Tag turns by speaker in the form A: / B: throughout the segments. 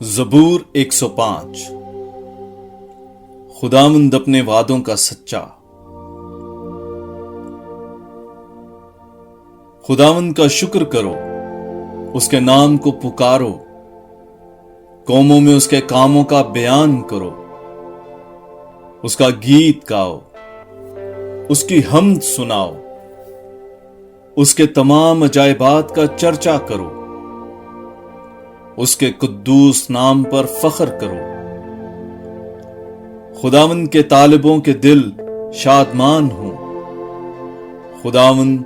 A: زبور 105۔ خداوند اپنے وعدوں کا سچا۔ خداوند کا شکر کرو، اس کے نام کو پکارو، قوموں میں اس کے کاموں کا بیان کرو، اس کا گیت گاؤ، اس کی حمد سناؤ، اس کے تمام عجائبات کا چرچا کرو، اس کے قدوس نام پر فخر کرو۔ خداوند کے طالبوں کے دل شادمان ہوں، خداوند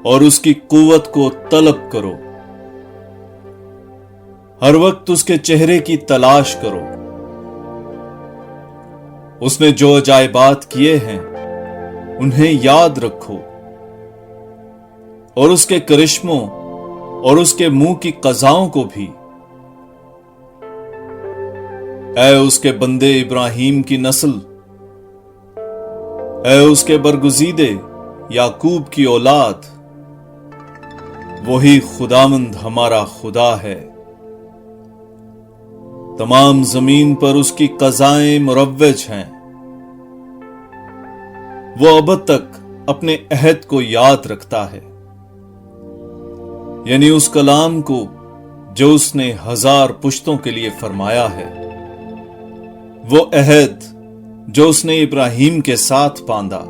A: اور اس کی قوت کو طلب کرو، ہر وقت اس کے چہرے کی تلاش کرو۔ اس نے جو عجائبات کیے ہیں انہیں یاد رکھو، اور اس کے کرشموں اور اس کے منہ کی قضاؤں کو بھی۔ اے اس کے بندے ابراہیم کی نسل، اے اس کے برگزیدے یعقوب کی اولاد، وہی خداوند ہمارا خدا ہے۔ تمام زمین پر اس کی قضائیں مروج ہیں، وہ ابد تک اپنے عہد کو یاد رکھتا ہے، یعنی اس کلام کو جو اس نے 1000 پشتوں کے لیے فرمایا ہے، وہ عہد جو اس نے ابراہیم کے ساتھ باندھا،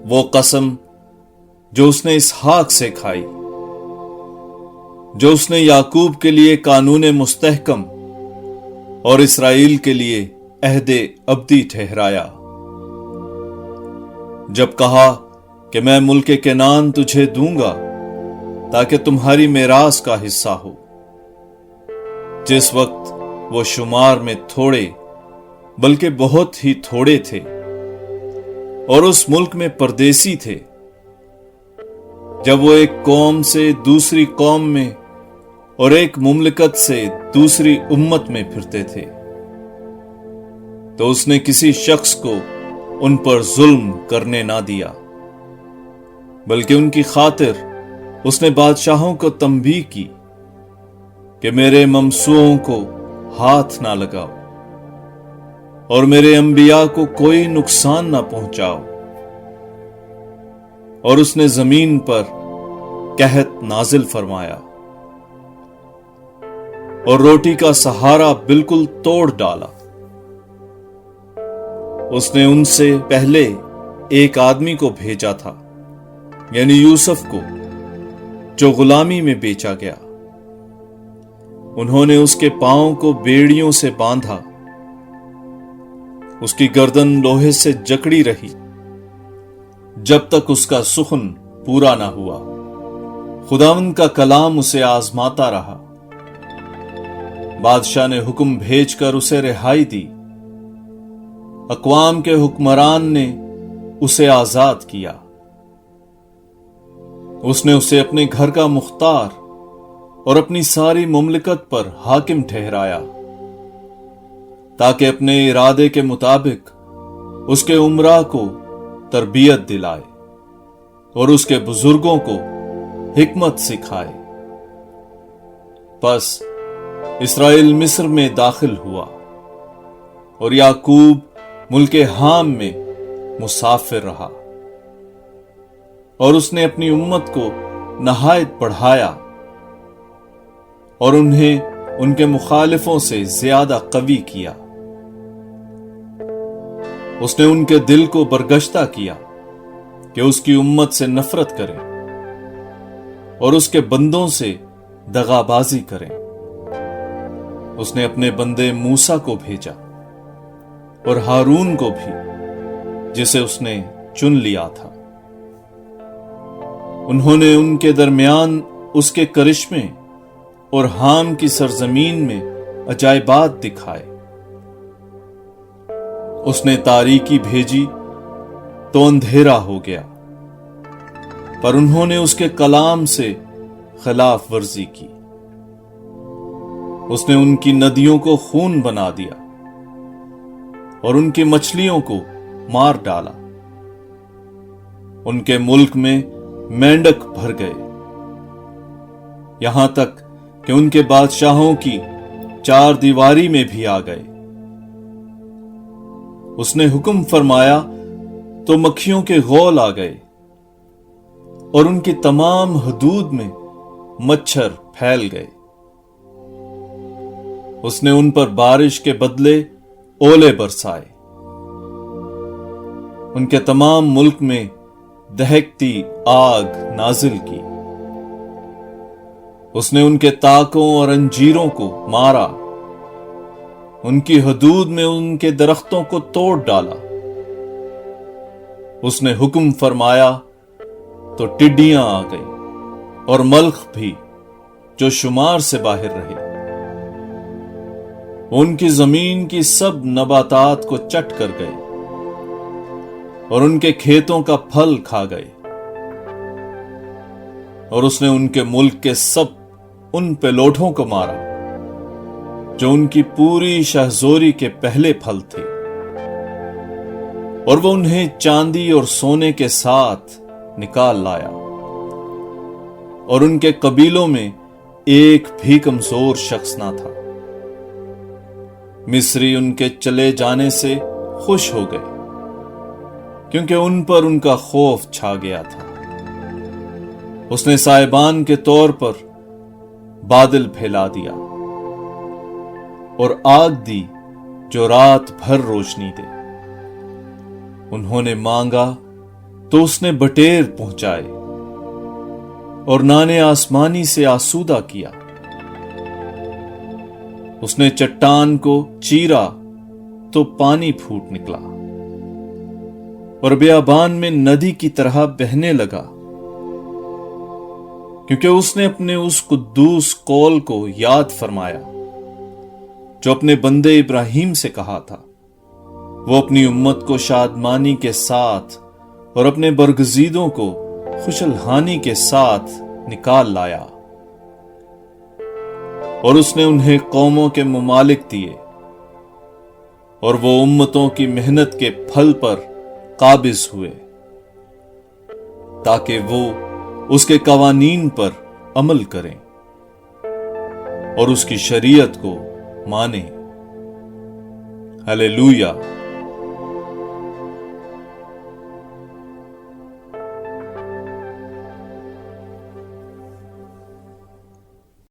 A: وہ قسم جو اس نے اسحاق سے کھائی، جو اس نے یعقوب کے لیے قانون مستحکم اور اسرائیل کے لیے عہد ابدی ٹھہرایا، جب کہا کہ میں ملک کنعان تجھے دوں گا تاکہ تمہاری میراث کا حصہ ہو، جس وقت وہ شمار میں تھوڑے بلکہ بہت ہی تھوڑے تھے اور اس ملک میں پردیسی تھے۔ جب وہ ایک قوم سے دوسری قوم میں اور ایک مملکت سے دوسری امت میں پھرتے تھے، تو اس نے کسی شخص کو ان پر ظلم کرنے نہ دیا، بلکہ ان کی خاطر اس نے بادشاہوں کو تنبیہ کی کہ میرے ممسوحوں کو ہاتھ نہ لگاؤ اور میرے انبیاء کو کوئی نقصان نہ پہنچاؤ، اور اس نے زمین پر قحط نازل فرمایا اور روٹی کا سہارا بالکل توڑ ڈالا۔ اس نے ان سے پہلے ایک آدمی کو بھیجا تھا، یعنی یوسف کو، جو غلامی میں بیچا گیا۔ انہوں نے اس کے پاؤں کو بیڑیوں سے باندھا، اس کی گردن لوہے سے جکڑی رہی، جب تک اس کا سخن پورا نہ ہوا۔ خداوند کا کلام اسے آزماتا رہا، بادشاہ نے حکم بھیج کر اسے رہائی دی، اقوام کے حکمران نے اسے آزاد کیا۔ اس نے اسے اپنے گھر کا مختار اور اپنی ساری مملکت پر حاکم ٹھہرایا، تاکہ اپنے ارادے کے مطابق اس کے امراء کو تربیت دلائے اور اس کے بزرگوں کو حکمت سکھائے۔ پس اسرائیل مصر میں داخل ہوا اور یعقوب ملک حام میں مسافر رہا، اور اس نے اپنی امت کو نہایت بڑھایا اور انہیں ان کے مخالفوں سے زیادہ قوی کیا۔ اس نے ان کے دل کو برگشتہ کیا کہ اس کی امت سے نفرت کریں اور اس کے بندوں سے دغا بازی کریں۔ اس نے اپنے بندے موسیٰ کو بھیجا اور ہارون کو بھی، جسے اس نے چن لیا تھا۔ انہوں نے ان کے درمیان اس کے کرشمے اور حام کی سرزمین میں عجائبات دکھائے۔ اس نے تاریکی بھیجی تو اندھیرا ہو گیا، پر انہوں نے اس کے کلام سے خلاف ورزی کی۔ اس نے ان کی ندیوں کو خون بنا دیا اور ان کی مچھلیوں کو مار ڈالا۔ ان کے ملک میں مینڈک بھر گئے، یہاں تک کہ ان کے بادشاہوں کی چار دیواری میں بھی آ گئے۔ اس نے حکم فرمایا تو مکھیوں کے غول آ گئے، اور ان کی تمام حدود میں مچھر پھیل گئے۔ اس نے ان پر بارش کے بدلے اولے برسائے، ان کے تمام ملک میں دہکتی آگ نازل کی۔ اس نے ان کے تاکوں اور انجیروں کو مارا، ان کی حدود میں ان کے درختوں کو توڑ ڈالا۔ اس نے حکم فرمایا تو ٹڈیاں آ گئیں، اور ملخ بھی جو شمار سے باہر رہے۔ ان کی زمین کی سب نباتات کو چٹ کر گئے، اور ان کے کھیتوں کا پھل کھا گئے۔ اور اس نے ان کے ملک کے سب ان پیلوٹوں کو مارا جو ان کی پوری شہزوری کے پہلے پھل تھے، اور وہ انہیں چاندی اور سونے کے ساتھ نکال لایا، اور ان کے قبیلوں میں ایک بھی کمزور شخص نہ تھا۔ مصری ان کے چلے جانے سے خوش ہو گئے، کیونکہ ان پر ان کا خوف چھا گیا تھا۔ اس نے سائبان کے طور پر بادل پھیلا دیا، اور آگ دی جو رات بھر روشنی دے۔ انہوں نے مانگا تو اس نے بٹیر پہنچائے، اور نانے آسمانی سے آسودہ کیا۔ اس نے چٹان کو چیرا تو پانی پھوٹ نکلا، اور بیابان میں ندی کی طرح بہنے لگا، کیونکہ اس نے اپنے اس قدوس قول کو یاد فرمایا جو اپنے بندے ابراہیم سے کہا تھا۔ وہ اپنی امت کو شادمانی کے ساتھ اور اپنے برگزیدوں کو خوشالحانی کے ساتھ نکال لایا، اور اس نے انہیں قوموں کے ممالک دیے، اور وہ امتوں کی محنت کے پھل پر قابض ہوئے، تاکہ وہ اس کے قوانین پر عمل کریں اور اس کی شریعت کو مانیں۔ ہلیلویا۔